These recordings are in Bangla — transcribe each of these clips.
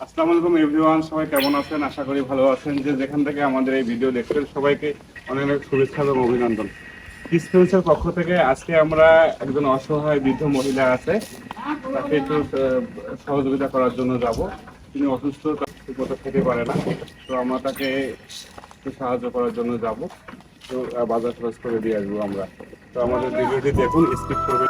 আসসালামু আলাইকুম এভরিওয়ান, সবাই কেমন আছেন? আশা করি ভালো আছেন। যে যেখান থেকে আমাদের এই ভিডিও দেখছেন সবাইকে অনেক অনেক শুভেচ্ছা এবং অভিনন্দন। ডিসপেন্সের পক্ষ থেকে আজকে আমরা একজন অসহায় বৃদ্ধ মহিলা আছে, তাকে একটু সহযোগিতা করার জন্য যাব। তিনি অসুস্থ, কোথাও খেতে পারে না, তো আমরা তাকে একটু সাহায্য করার জন্য যাব। তো বাজার খরচ করে দিয়ে আসবো আমরা। তো আমাদের ভিডিওটি দেখুন, স্কিপ করবেন।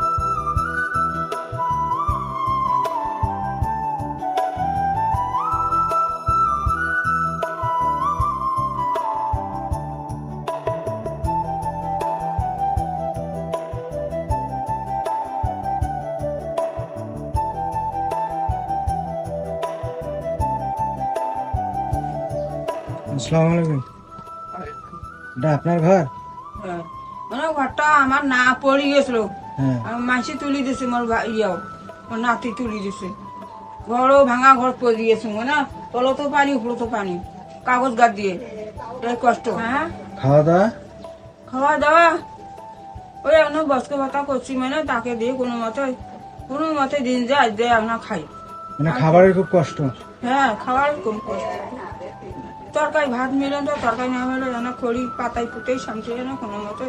আসসালামু আলাইকুম। এটা আপনার ঘর? হ্যাঁ, মানে ঘরটা আমার না পড়ে গেছিল। হ্যাঁ। মাসি তুলি দিছে, মোর মোর নাতি তুলি দিছে। ঘরও ভাঙা ঘর পড়ে গেছে, মানে তলতো পানি উপরতো পানি, কাগজ গাছ দিয়ে। এই কষ্ট। হ্যাঁ, খাওয়া দাওয়া? খাওয়া দাওয়া ওই এখন বসকে ভাতা করছি, মানে তাকে দিয়ে কোনো মতে দিন যায়, দিয়ে আমরা খাই। মানে খাবারের খুব কষ্ট? হ্যাঁ, খাওয়ার কম কষ্ট। তরকারি ভাত মিলেন তো, তরকারি না হলে যেন খড়ি পাতায় পুঁতেই শান্তি যেন কোনো মতে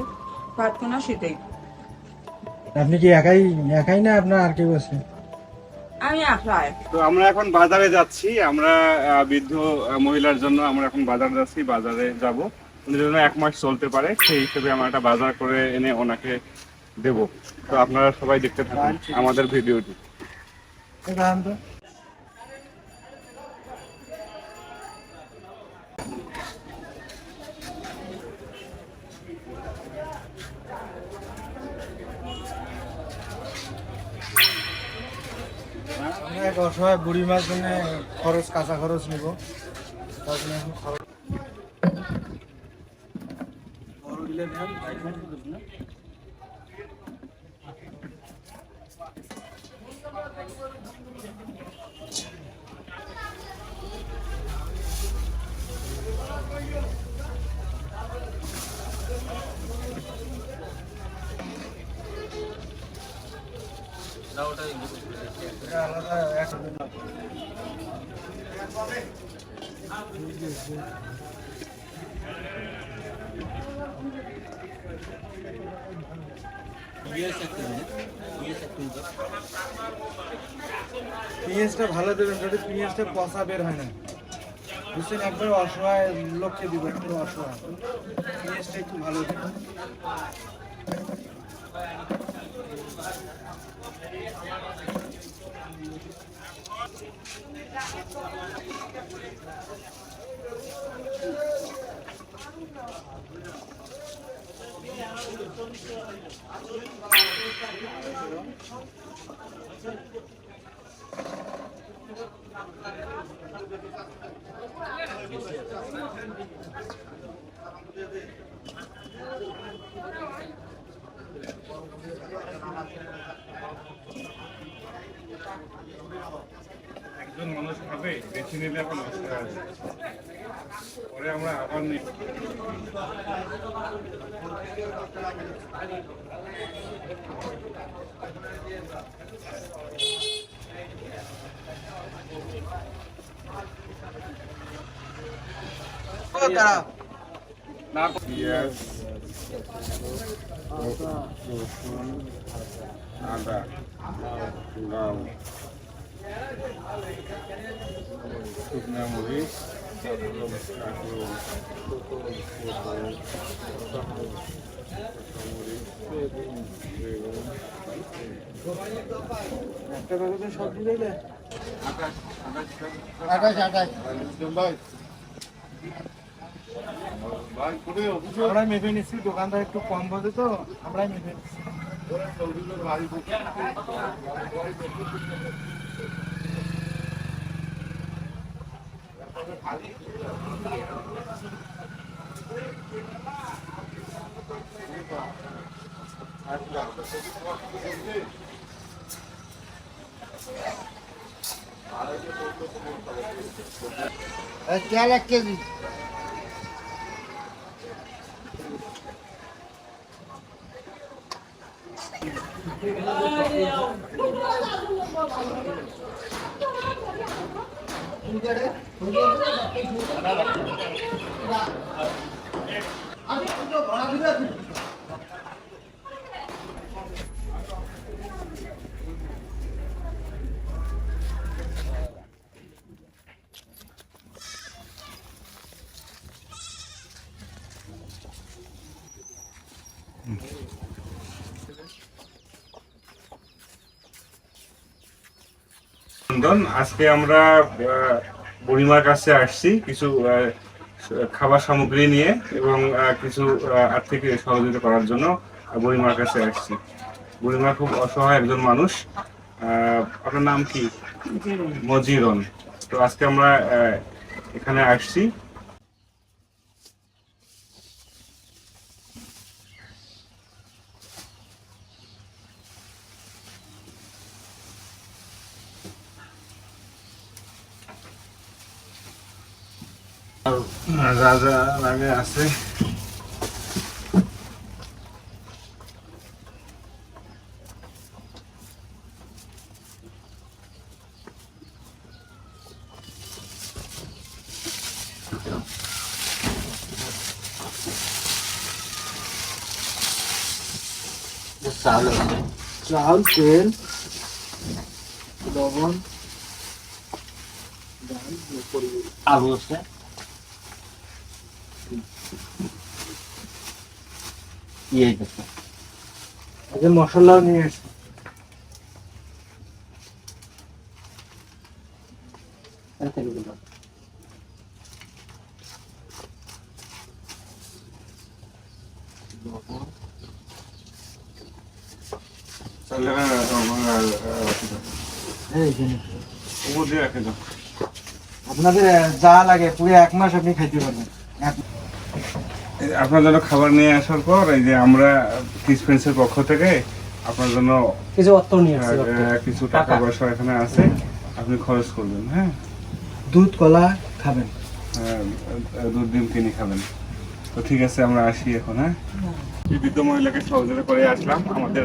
ভাত কোনা শীতেই। আপনি কি একাই না আপনার আর কেউ আছে? আমি একলাই। তো আমরা এখন বাজারে যাচ্ছি। আমরা বৃদ্ধ মহিলার জন্য আমরা এখন বাজারে যাচ্ছি, বাজারে যাব। উনি যেন 1 মাস চলতে পারে সেই হিসেবে আমরা একটা বাজার করে এনে ওনাকে দেব। তো আপনারা সবাই দেখতে থাকুন আমাদের ভিডিওটি। আমরা এক অসহায় বুড়ি মার জন্য কাঁচা খরচ নিব, তার জন্য এখন খরচ আলাদা এক পেঁয়াজটা ভালো দেবেন, যদি পেঁয়াজটা পচা বের হয় না, বুঝছেন? একবার অসহায় লোককে দিব, একটু অসহায়, পেঁয়াজটা একটু ভালো দেবেন। একজন মানুষ খাবে, বেশি নিলে এখন নষ্ট হয়ে যাবে। পরে আমরা আবার নিই। না পেঁয়াজ, রসুন, আদা, লাউ, শুকনা মরিচ, একটা কাগজে সব দিলে আমরাই মেপে নিচ্ছি, দোকানদার একটু কম বোঝে তো আমরাই মেপে নিচ্ছি। তেল 1 কেজি। আজকে আমরা বুড়িমার কাছে আসছি কিছু খাবার সামগ্রী নিয়ে এবং কিছু আর্থিক সহযোগিতা করার জন্য বুড়িমার কাছে আসছি। বুড়িমা খুব অসহায় একজন মানুষ। আপনার নাম কি? মজিরন। তো আজকে আমরা এখানে আসছি। রাজা লাগে আছে। চাল, তেল, লবণ, আলু আছে, মশলাও নিয়ে এসে আপনাদের যা লাগে পুরো 1 মাস আপনি খাইতে পারবেন। আপনার জন্য খাবার নিয়ে আসার পর এই যে আমরা কিসপেন্সের পক্ষ থেকে আপনার জন্য কিছু অর্থ নিয়ে কিছু টাকা পয়সা এখানে আছে, আপনি খরচ করবেন। হ্যাঁ, দুধ কলা খাবেন, দুধ ডিম কিনে খাবেন। তো ঠিক আছে, আমরা আসি এখন। হ্যাঁ, এই বৃদ্ধ মহিলাকে সহযোগিতা করে আসলাম। আমাদের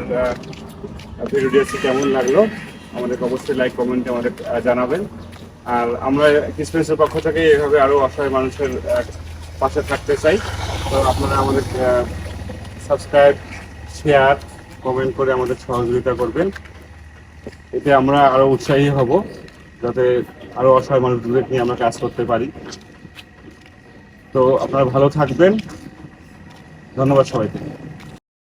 ভিডিওটি কেমন লাগলো আমাদেরকে অবশ্যই লাইক কমেন্টে আমাদের জানাবেন। আর আমরা কিসপেন্সের পক্ষ থেকে এভাবে আরো অসহায় মানুষের পাশে থাকতে চাই। তো আপনারা আমাদের সাবস্ক্রাইব, শেয়ার, কমেন্ট করে আমাদের সহযোগিতা করবেন। এতে আমরা আরো উৎসাহী হব, যাতে আরো অসহায় মানুষদের নিয়ে আমরা কাজ করতে পারি। তো আপনারা ভালো থাকবেন। ধন্যবাদ সবাইকে।